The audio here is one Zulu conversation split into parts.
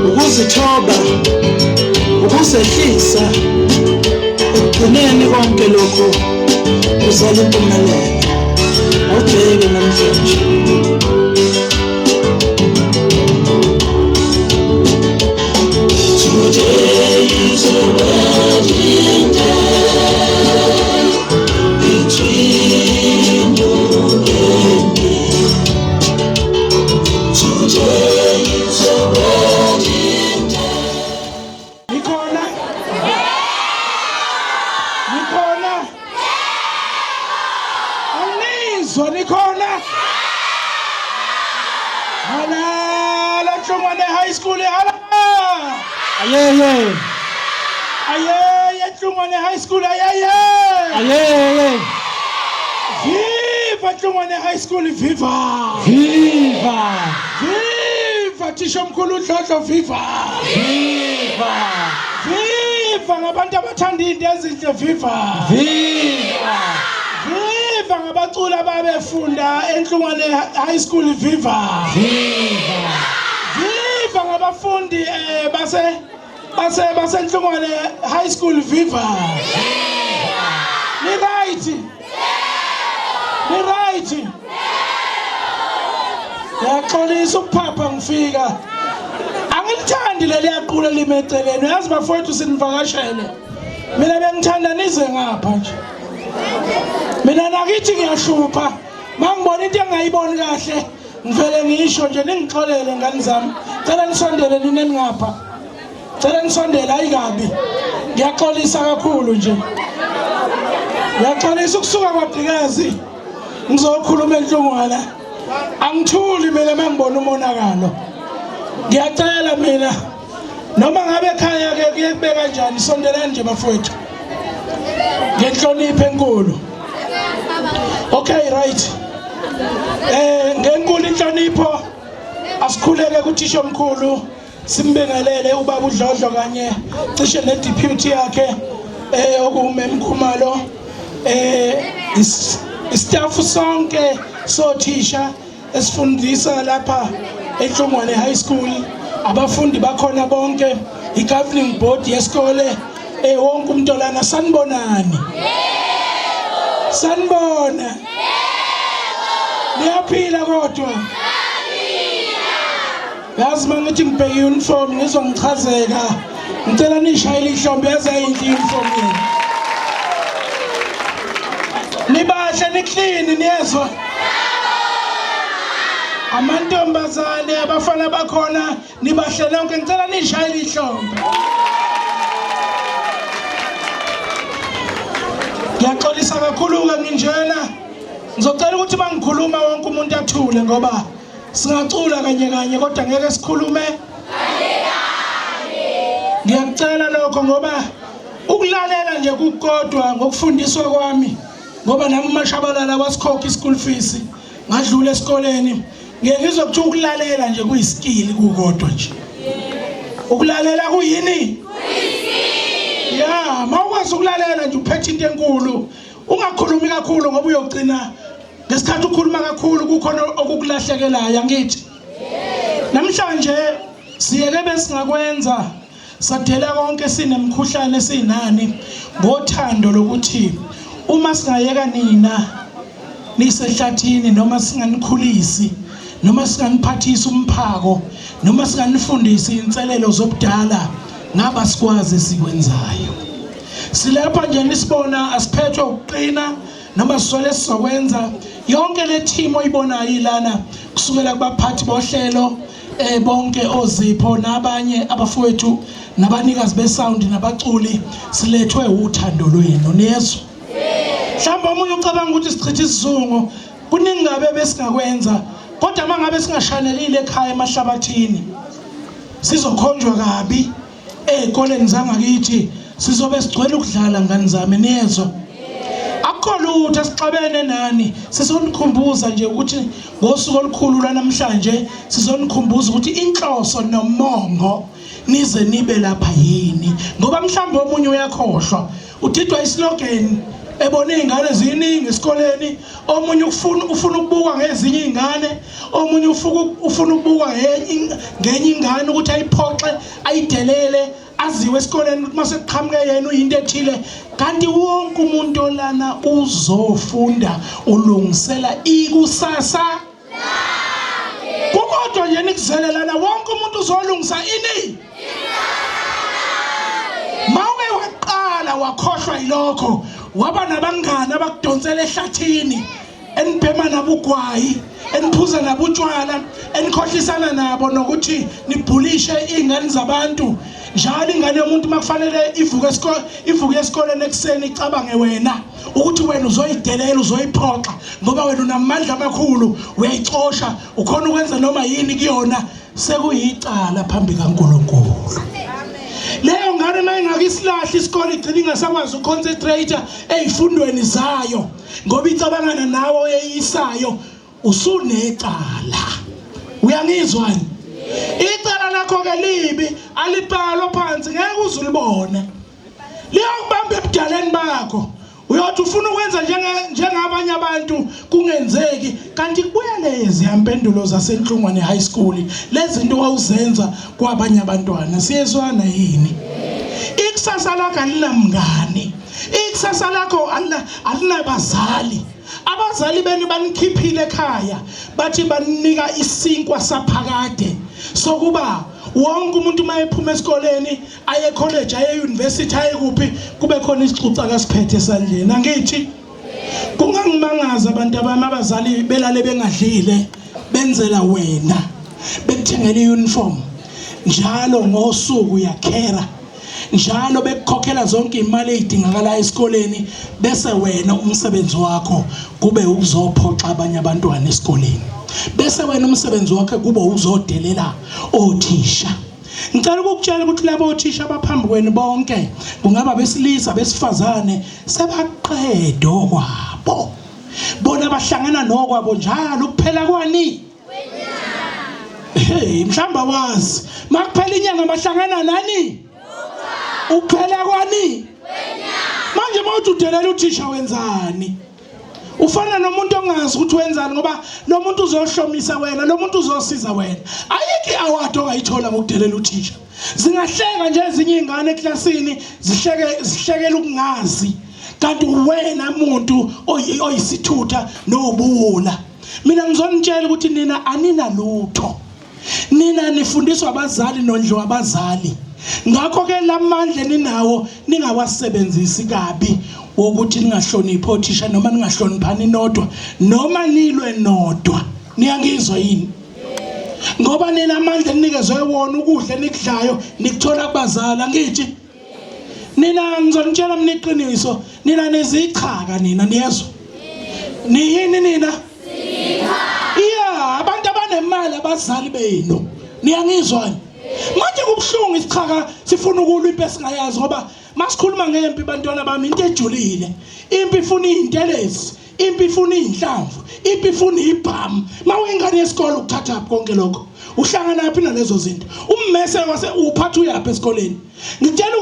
ukuzithoba ukusehlisa ekugcineni konke lokho kuzala impumelelo awubheke namhlanje today is a wedding day between you and me. Today is a wedding day. Nikona? Nikona? Anizwa Nikona? Halala Hlongwane High School hala. Ayeye. Ayeye Hlongwane High School ayeye. Ayeye. Viva Hlongwane High School viva. Viva. Viva Tisha Mkhulu Dlodlo viva. Viva. Viva ngabantu abathanda into ezinhle viva. Viva. Viva ngabaculi ababefunda eNhlongwane High School viva. Viva. Viva ngabafundi base Hlongwane High School viva. Ni right. Ni right. Yaxolisa ukuphapha ngifika. Angilithandi leliya qula limeceleni. Uyazi bafowethu sinivakashele. Mina bengithanda nize ngapha nje. Mina nakithi ngiyahlupha. Mangibona into engayiboni kahle. Ngivele ngisho nje ningixolele ngani zami. Cela nisondele nini ngapha. Cela nisondele ayikabi. Ngiyaxolisa kakhulu nje. Ngiyaxolisa ukusuka kwaBhikazi. Ngizokhuluma eNhlongwane. Angithuli mina mangibona umonakalo. Ngiyacela mina noma ngabe ekhaya ke kuyekube kanjani sondelani nje bafowethu. Ngenhlonipho enkulu. Okay right. Ngenkulu inhlonipho asikhuleke kuThisha omkhulu simbingelele ubaba uDlodlo kanye cishe nedeputy yakhe okumemkhumalo istaff sonke sothisha esifundisa lapha eNhlongwane High School abafundi bakhona bonke igoverning board yesikole wonke umntolana sanibonani yebo sanibona yebo niyaphila kodwa niyaphila yazi mangithi ngibheke uniform ngizongichazeka ngicela nishayile ihlombe yaze yinhle uniform yenu nibahle niclean niyezwa amantombazane abafana bakhona nibahle lonke ngicela nishayele ihlombe. Ngiyaxolisa kakhulu-ke nginjena ngizocela ukuthi bangikhuluma wonke umuntu athule ngoba singacula kanye kanye kodwa ngeke sikhulume ngiyacela lokho ngoba ukulalela nje kukodwa ngokufundiswa kwami ngoba nami uMashabalala wasikhokha ischool fees ngadlula esikoleni ngeke ngizokuthiwa ukulalela nje kuyiskill kukodwa nje ukulalela kuyini ya mawukwazi ukulalela nje uphethe into enkulu ungakhulumi kakhulu ngoba uyogcina ngesikhathi ukhuluma kakhulu kukhona okukulahlekelayo ngithi namhlanje siyeke besingakwenza sadela konke sinemkhuhlane sinani ngothando lokuthi uma singayeka nina nisehlathini noma singanikhulisi noma singaniphathisa umphako noma singanifundisa inselelo zobudala ngaba sikwazi sikwenzayo silapha nje nisibona asiphethwe ukuqina noma sisole sizokwenza yonke le team oyibonayo ilana kusukela kubaphathi bohlelo bonke ozipho nabanye abafowethu nabanikazi besound nabaculi silethwe uthando lwenu niyezwa mhlawumbe omunye ucabanga ukuthi sichitha isizungu kuningi ngabe besingakwenza kodwa mangabe singashanelile ekhaya emahlabathini sizokhonjwa kabi ezikoleni zangakithi sizobe sigcwele ukudlala ngani zami niyezwa akho lutho sixabene nani sizonikhumbuza nje ukuthi ngosuku olukhulu lanamhlanje sizonikhumbuza ukuthi inhloso nomongo nize nibe lapha yini ngoba mhlawumbe omunye uyakhohlwa udidwa islogan ebone izingane ziningi esikoleni omunye ufuna ukubukwa ngezinye izingane omunye ufuna ukubukwa ngenye ingane ukuthi ayiphoxe ayidelele aziwe esikoleni ukuthi mase kuqhamuke yena uyinto ethile kanti wonke umuntu olana uzofunda ulungisela ikusasa kukodwa nje nikuzelelana wonke umuntu uzolungisa ini mawe waqala wakhohlwa yilokho waba nabangani abakudonsela ehlathini enibhema nabugwayi eniphuza nabutshwala enikhohlisana nabo nokuthi nibhulishe izingane zabantu njalo ingane yomuntu makufanele ivuke esikoleni ekseni icabange wena ukuthi wena uzoyidelela uzoyiphoxa ngoba wena unamandla amakhulu uyayicosha ukhona ukwenza noma yini kuyona sekuyicala phambi kaNkulunkulu leyo ngane mayingakisilahle isikole igcina ingasakwazi uconcentrate ezifundweni zayo ngoba icabangana nawo eyisayo usunecala uyangizwani icala lakho ke libi alibhalo phansi ngeke uzulibone liyokubamba ebudaleni bakho uyothi ufuna ukwenza njengabanye abantu kungenzeki kanti kubuya lezi impendulo zasenhlungwane high school lezi zinto wawuzenza kwabanye abantwana siyezwana yini ikusasa lakho alinamngani ikusasa lakho alinabazali abazali beni banikhiphile ekhaya bathi banika isinkwa saphakade sokuba wonke umuntu mayephuma esikoleni aye college aye university aye kuphi kube khona isicuca kasiphethe esandleni angithi kungangimangaza abantu abami abazali belale bengadlile benzela wena bekuthengela iuniform njalo ngosuku yakhera njalo bekukhokhela zonke imali ezidingakala esikoleni bese wena umsebenzi wakho kube uzophoxa abanye abantwana esikoleni bese wena umsebenzi wakhe kube uzodelela othisha ngicela ukukutshela ukuthi labo othisha abaphambi kwenu bonke kungaba besilisa besifazane sebaqedwe kwabo bona bahlangana nokwabo njalo kuphela kwani hey mhlamba wazi makuphela inyanga bahlangana nani ukuphela kwani manje mawuthi udelela uthisha wenzani ufana nomuntu ongazi ukuthi wenzani ngoba lo muntu uzohlomisa wena lo muntu uzosiza wena ayiki award ongayithola ngokudelela uthisha zingahleka nje ezinye izingane eklasini zihlekela ukungazi kanti wena umuntu oyisithutha nobula mina ngizonitshela ukuthi nina anina lutho nina nifundiswa abazali nondlo abazali ngakho ke lamandla ninawo ningawasebenzisi kabi ukuthi ningahloniphi othisha noma ningahloniphani nodwa noma nilwe nodwa niyangizwa yini ngoba nina amandla enikezwe wona ukudla enikudlayo nikuthola kubazali ngithi nina ngizonitshela mina iqiniso nina nezichaka nina niyezwa niyini nina abantu abanemali abazali benu niyangizwa manje kubhlungu isichaka sifuna ukulwa impi esingayazi ngoba masikhuluma ngempi bantwana bami into ejulile impi ifuna izintelezi impi ifuna izinhlamvu impi ifuna ibhamu mawengane yesikole ukuthatha konke lokho uhlangana naphi nalezo zinto ummese wase uphatha uyaphi esikoleni ngicela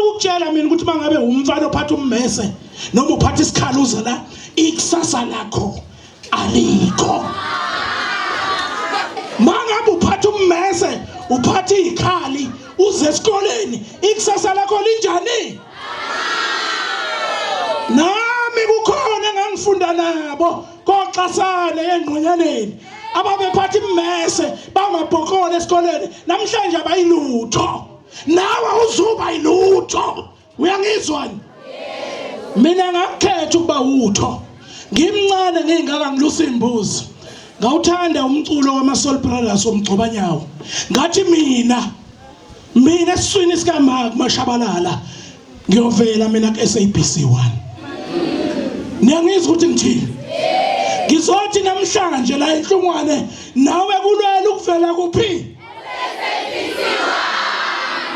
ukutshela mina ukuthi mangabe umfana ophatha ummese noma uphatha isikhaluza la ikusasa lakho alikho mangabe uphatha ummese uphatha ikhali uze esikoleni ikusasa lakho linjani nami kukhona engangifunda nabo koxasane engqonyaneni ababephatha immese bangabhokole esikoleni namhlanje abayilutho nawe uzuba ilutho uyangizwa mina ngakhetha ukuba utho ngimncane ngingaka ngilusa imbuzi ngawuthanda umculo wamaSoul Brothers omgcobanyawo ngathi mina esiswini sikaMark Mashabalala ngiyovela mina kuSABC 1 niyangizwa ukuthi ngithini ngizothi namhlanje la enhlungwane nawe kulwela ukuvela kuphi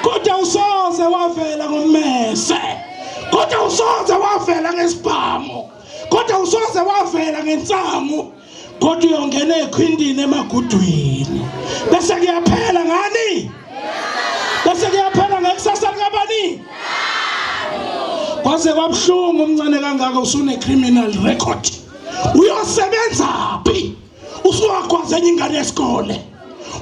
kodwa usoze wavela ngommese kodwa usoze wavela ngesibhamu kodwa usoze wavela ngensangu kodwa uyongena ekhwindini emagudwini bese kuyaphela ngani bese kuyaphela ngekusasa likabani kwaze kwabhlungu umncane kangaka usune criminal record uyosebenza phi usungakwazi enye ingane yesikole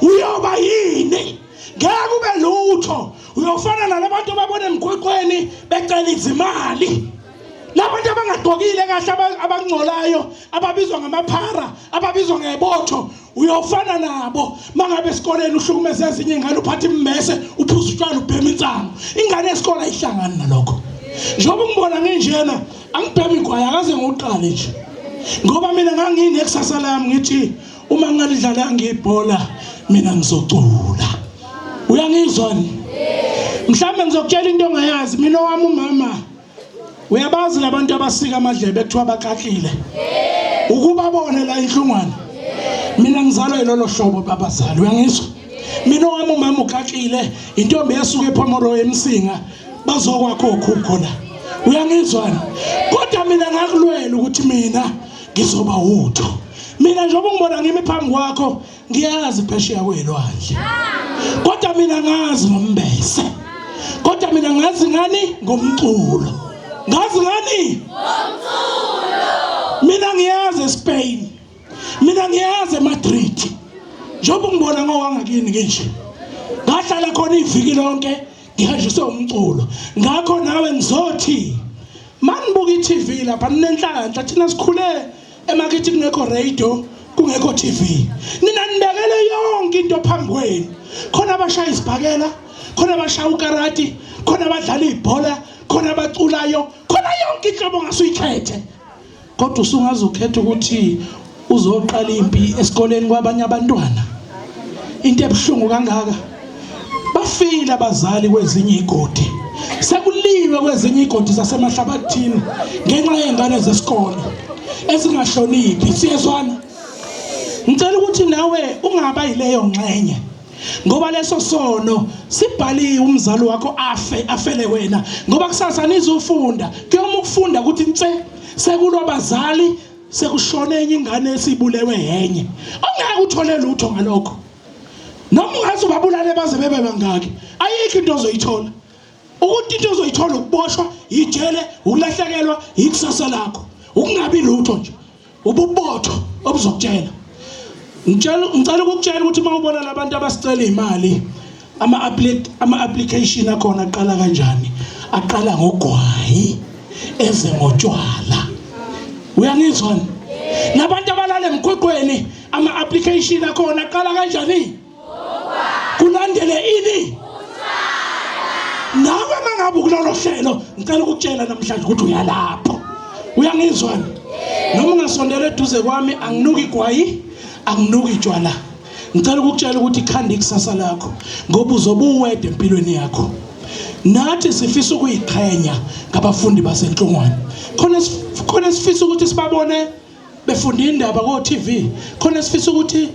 uyoba yini ngeke ube lutho uyofana nalabantu ababona emgwaqweni becela izimali labantu abangagqokile kahle abangcolayo ababizwa ngamaphara ababizwa ngebotho uyofana nabo mangabe esikoleni uhlukumeza ezinye ingane uphatha immese uphuza utshwala ubhema insango ingane yesikole ayihlangani nalokho njengoba ngibona nginjena angibhema igwaya akaze ngiqale nje ngoba mina nganginekusasa lami ngithi uma ngalidlala ngibhola mina ngizocula uyangizwa mhlawumbe ngizokutshela into ongayazi mina owami umama uyabazi labantu abasika amadlebe ekuthiwa bakahlile ukuba bone la enhlungwane mina ngizalwa yilolo hlobo babazali uyangizwa mina owami umama ukahlile intombi yasuka ePhomoro eMsinga bazokwakho okhukho la uyangizwa kodwa mina ngakulwela ukuthi mina ngizoba utho mina njengoba ngibona ngimi phambi kwakho ngiyazi phesheya kwelwandle kodwa mina ngazi ngombese kodwa mina ngazi ngani ngomculo ngazi ngani ngomculo mina ngiyazi eSpain mina ngiyazi eMadrid njengoba ngibona ngowangakini nje ngahlala khona iviki lonke ngihanjiswe umculo ngakho nawe ngizothi manibuka iTV lapha ninenhlanhla thina sikhule emakithi kungekho radio kungekho TV nina nibekele yonke into phambi kwenu khona abashaya isibhakela khona abashaya ukarati khona abadlala ibhola khona abaculayo khona yonke inhlobo ngasuyikhethe kodwa usungazokhetha ukuthi uzoqala impi esikoleni kwabanye abantwana into ebhlungu kangaka bafile abazali kwezinye igodi sekuliwe kwezinye igodi zasemahlabathini ngenxa yengane zesikole ezingahloniphi siyezwana ngicela ukuthi nawe ungaba yileyo ngxenye ngoba leso sono sibhaliwe umzali wakho afele wena ngoba kusasa nizofunda kuyoma ukufunda ukuthi nse sekulwa abazali sekushone enye ingane esibulewe yenye ongeke uthole lutho ngalokho noma ungathi babulale baze bebe bangaki ayikho into ozoyithola ukuthi into ozoyithola ukuboshwa ijele ukulahlekelwa ikusasa lakho ukungabi lutho nje ububotho obuzokutshela ngicela ukukutshela ukuthi mawubona labantu abasicela imali ama application akhona aqala kanjani aqala ngogwayi eze ngotshwala uyangizwa nabantu abalala emgwaqweni ama application akhona aqala kanjani kulandele ini nawe mangabe kulolo hlelo ngicela ukutshela namhlanje ukuthi uyalapho uyangizwa noma ungasondela eduze kwami anginuki igwayi anginuki itshwala ngicela ukukutshela ukuthi ikhanda ikusasa lakho ngoba uzobe uwede empilweni yakho. Nathi sifisa ukuyiqhenya ngabafundi baseNhlongwane. Khona sifisa ukuthi sibabone befunda indaba ko TV. Khona sifisa ukuthi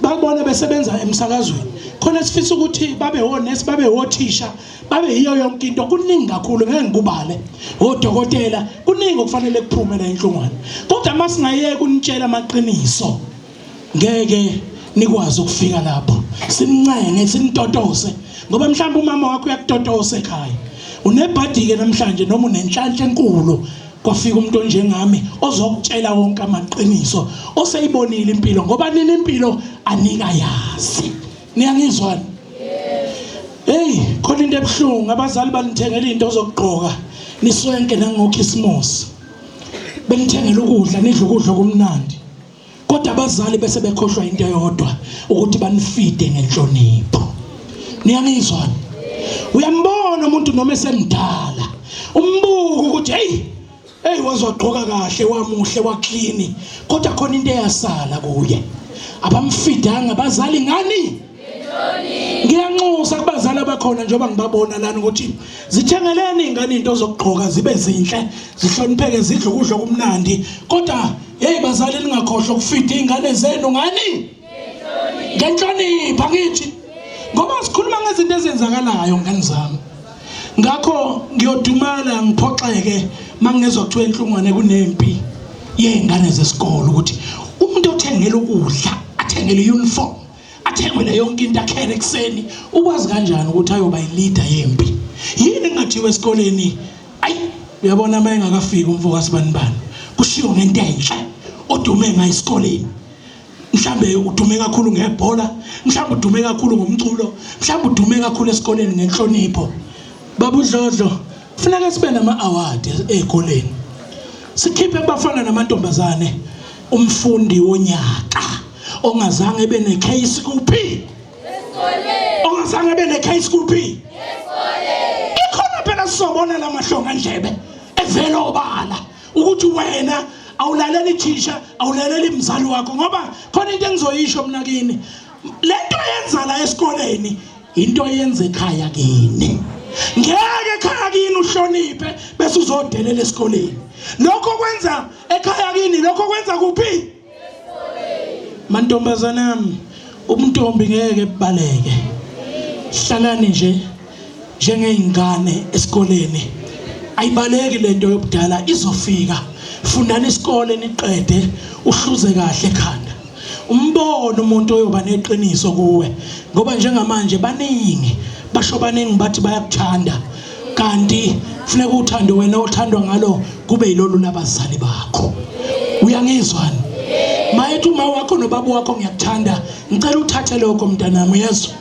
babone besebenza emsakazweni. Khona sifisa ukuthi babe honest, babe othisha, babe yiyo yonke into. Kuningi kakhulu ngeke ngikubale. Odokotela kuningi okufanele kuphume la eNhlongwane. Kodwa masingayeke unitshela amaqiniso ngeke nikwazi ukufika lapho. Simncenge sinitotose ngoba mhlawumbe umama wakho uyakutotose ekhaya. Unebhadi ke namhlanje noma unenhlanhla enkulu kwafika umuntu onjengami ozokutshela wonke amaqiniso oseyibonile impilo ngoba nini impilo anika yazi. Niyangizwana? Hey, khona into ebhlungu abazali banithengela into zokugqoka niswenke nangoKhisimusi. Benithengela ukudla nidla ukudla okumnandi. Kodwa abazali bese bekhohlwa into eyodwa ukuthi banifide ngenhlonipho. Niyangizwana? Uyambona umuntu noma esemdala umbuko ukuthi hey wazogqoka kahle wamuhle waclean kodwa khona into eyasala kuye. Abamfidanga abazali ngani? Ngiyanxusa kubazali abakhona njengoba ngibabona lana ukuthi zithengeleni ingane into zokugqoka zibe zinhle zihlonipheke zidle ukudla okumnandi kodwa hey bazali ningakhohlwa ukufida izingane zenu ngani? Ngenhlonipho ngithi ngoba sikhuluma ngezinto ezenzakalayo ngani zami. Ngakho ngiyodumala ngiphoxeke mangezwa kuthiwa eNhlongwane kunempi yezingane zesikole ukuthi umuntu othengela ukudla athengele uniform athengele yonke into akhele ekseni ukwazi kanjani ukuthi ayoba yileader yempi? Yini ngathiwe esikoleni uyabona uma engakafiki umvuka sibanibani kushiwo ngento enhle odume ngayo esikoleni. Mhlambe udume kakhulu ngebhola, mhlambe udume kakhulu ngomculo, mhlambe udume kakhulu esikoleni ngenhlonipho. Baba uDlodlo kufanele sibe nama-award ezikoleni. Sikhiphe abafana namantombazane umfundi wonyaka ongazange ebe necase kuphi esikoleni. Ongazange ebe necase kuphi esikoleni. Ikhona phela sizobona la mahlonga ndlebe evela obala ukuthi wena awulalela ithisha awulalela imzali wakho ngoba khona into engizoyisho mina kini. Lento yenza la esikoleni into yenza ekhaya kini. Ngeke ekhaya kini uhloniphe bese uzodelela esikoleni. Lokho kwenza ekhaya kini lokho kwenza kuphi esikoleni. Mantombazana nami ubuntombi ngeke ebaleke. Hlalani nje njengezingane esikoleni. Ayibaleki lento yobudala izofika. Fundani isikole niqede uhluze kahle ekhanda. Umbono umuntu oyoba neqiniso kuwe ngoba njengamanje baningi basho baningi bathi bayakuthanda kanti kufanele uthande wena othandwa ngalo kube yilolu labazali bakho. Uyangizwana? Mayethi uma wakho nobaba wakho ngiyakuthanda ngicela uthathe lokho mntanami yezwa.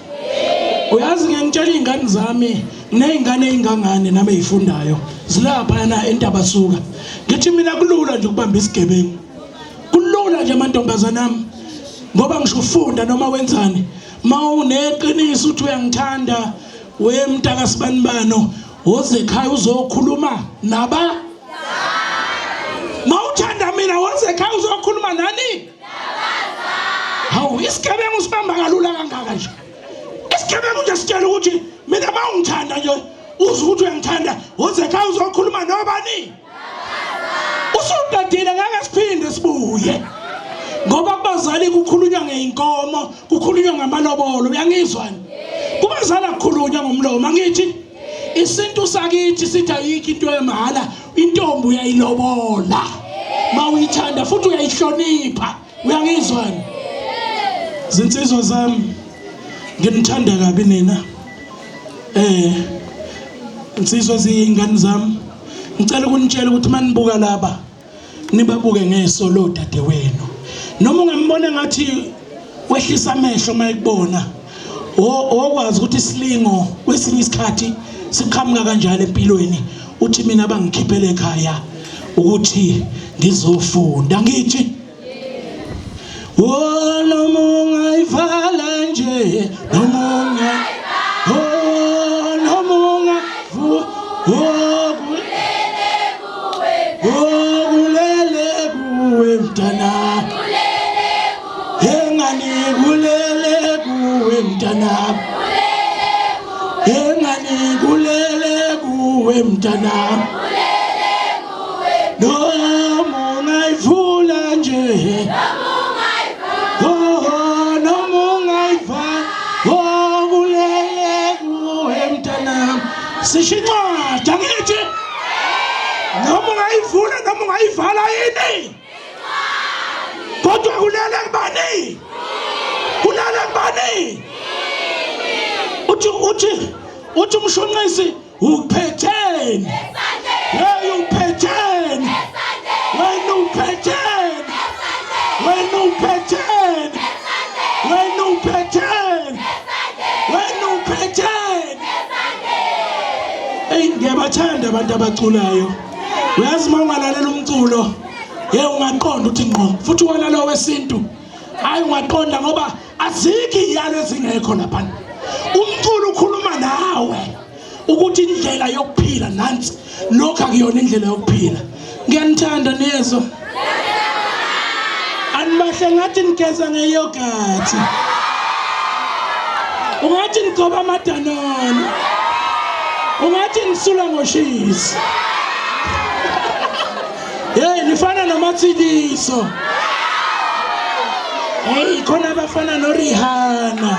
Uyazi ngiyangitshela izingane zami nezingane ezingangane nami ezifundayo zilapha yana eNtabasuka. Ngithi mina kulula nje ukubamba isigebengu. Kulula nje amantombazana nami ngoba ngisho ufunda noma wenzani ma uneqiniso uthi uyangithanda wemntaka sibanibano woze ekhaya uzokhuluma naba ma uthanda mina woze ekhaya uzokhuluma nani nabazali. Hawu isigebengu sibamba kalula kangaka nje. Isigebengu nje sitshela ukuthi mina ma ungithanda nje uze ukuthi uyangithanda woze ekhaya uzokhuluma nobani usudadile ngeke siphinde sibuye ngoba kubazali kukhulunywa ngeinkomo kukhulunywa ngamalobolo. Uyangizwana? Kubazali akukhulunywa ngomlomo. Angithi isintu sakithi sithi ayikho into yemahala intombi uyayilobola ma uyithanda futhi uyayihlonipha. Uyangizwana? Zinsizwa zami nginithanda kabi nina insizwa zingane zami ngicela ukunitshela ukuthi manibuka laba nibabuke ngeso lo dade wenu noma ungambona ngathi wehlisa amehlo mayekubona okwazi ukuthi isilingo kwesinye isikhathi siqhamuka kanjalo empilweni uthi mina bangikhiphele ekhaya ukuthi ngizofunda. Ngithi noma ungayivala nje noma kulele kuwe mntana engani kulele kuwe mntanami noma ungayivula nje noma ungayivala kulele kuwe mntanami sisho incwadi angithi noma ungayivula noma ungayivala yini kodwa kulele kubani uthi umshonqisi uphetheni hey uphetheni wena uphetheni hey ngiyabathanda abantu abaculayo uyazi mawungalalela umculo ungaqonda uthi ngqo futhi wona lo wesintu hayi ungaqonda ngoba azikho iyalo ezingekho lapha umculo ukhuluma nawe ukuthi indlela yokuphila nansi lokho akuyona indlela yokuphila ngiyanithanda nezo animahle ngathi nigeza ngeyogurt ungathi nigoba amadanone ungathi nisula ngoshisi hey nifana noMatsiliso hey khona abafana noRihanna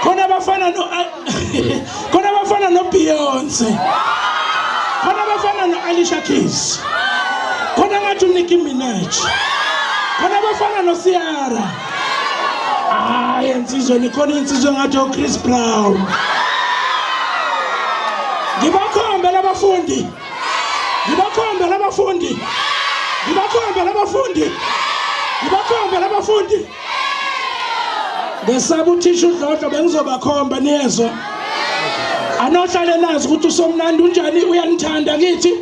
khona abafana noBeyonce khona abafana noAlicia Keys khona ngathi uNicki Minaj khona abafana noCiara hayi insizwe nikhona insizwe ngathi uChris Brown ngibakhombe labafundi ngesaba uthisha uDlodlo bengizobakhomba nezo anohlale nazi ukuthi usomnandi unjani uyanithanda kithi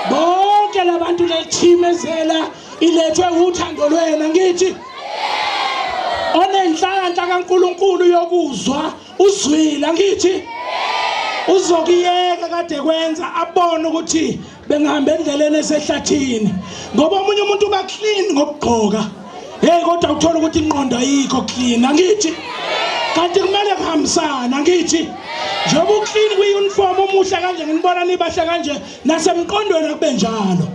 bonke labantu lethimezela ilethwe uthando lwena ngithi onenhlanhla kaNkuluNkulu yokuzwa uzwile ngithi uzokiyeka kade kwenza abone ukuthi bengihamba endleleni esehlathini ngoba omunye umuntu uba clean ngokugqoka hey kodwa uthola ukuthi inqondo ayikho clean angithi kanti kumele kuhambisana ngithi njengoba uclean kwi-uniform omuhle kanje nginibona nibahle kanje nasemqondweni kube njalo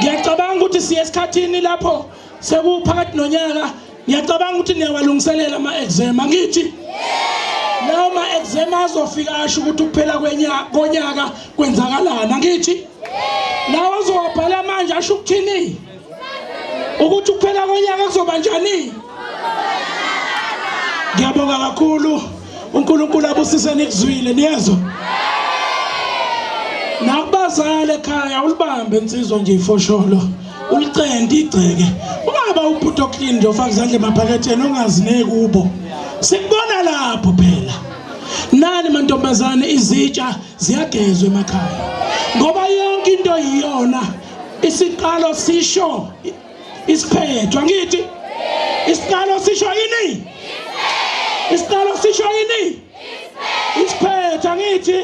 ngiyacabanga ukuthi siye esikhathini lapho sekuphakathi nonyaka ngiyacabanga ukuthi niyawalungiselela ama-exam angithi lawo ma-exam azofika asho ukuthi ukuphela konyaka kwenzakalani angithi lawo azowabhala manje asho ukuthini ukuthi ukuphela konyaka kuzoba njani ngiyabonga kakhulu uNkulunkulu abusise nikuzwile niyezwa nakubazali ekhaya ulibambe insizwa nje ifosholo ulicende igceke ungaba ubhuti oclean nje ufaka izandla emaphaketheni ongazineki kubo sikubona lapho phela nani mantombazane izitsha ziyagezwa emakhaya ngoba yonke into iyona isiqalo sisho isiphethwa ngithi isiqalo sisho yini isiqalo sisho yini isiphethwa ngithi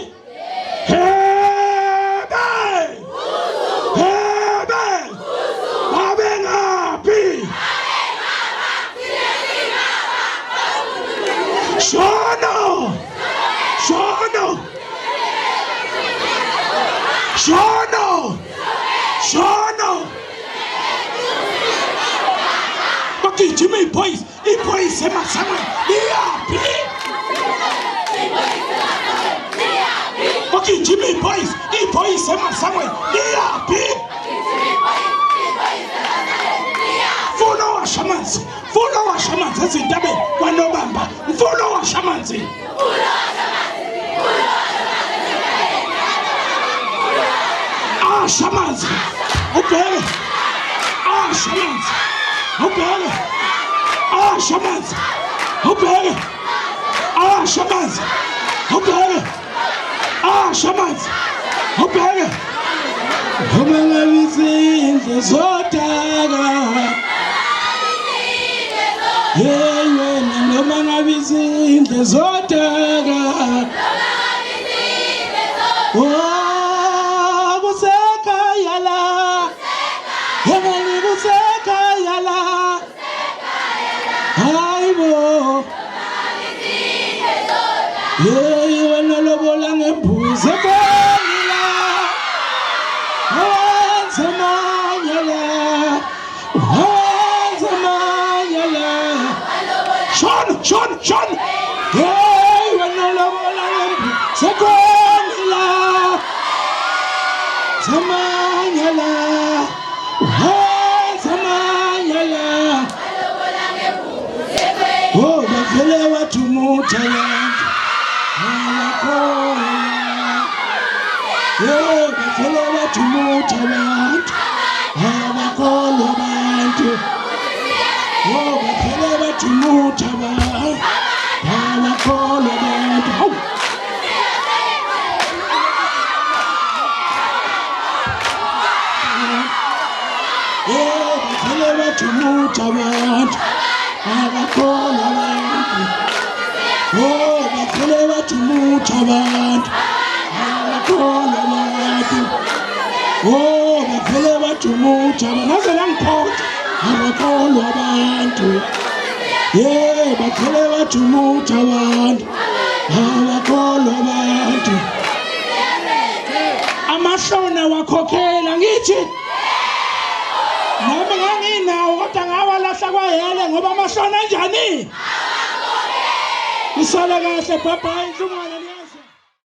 Shono Baki Jimmy boys sema sama Niapi Baki Jimmy boys sema sama Niapi Mfuno wa shamanzi ezindabe kwanobamba mfuno wa shamanzi shamanzi ubheke shamanzi ubheke shamanzi ubheke shamanzi ubheke shamanzi ubheke ngabizindle zodaka hey wena noma ngabizindle zodaka Zekongila Zamanyala Zamanyala Sean Hey wanalobola Zekongila Zamanyala Zamanyala Oh bavele watumuta abantu Oh bavele watumuta abantu abakholwa abantu Oh bavele watumuta abantu abakholwa abantu Oh bavele watumuta abantu abakholwa abantu Oh bavele watumuta abantu abakholwa abantu Oh bavele watumuta naze langiphotha abakholwa abantu Yeah bavele watumuta abantu abakholwa abantu Amahlona wakhokhela ngithi Nami nganginawo kodwa ngawalahla kwayele ngoba amahlona anjani Isala kahle bye bye inhlungwane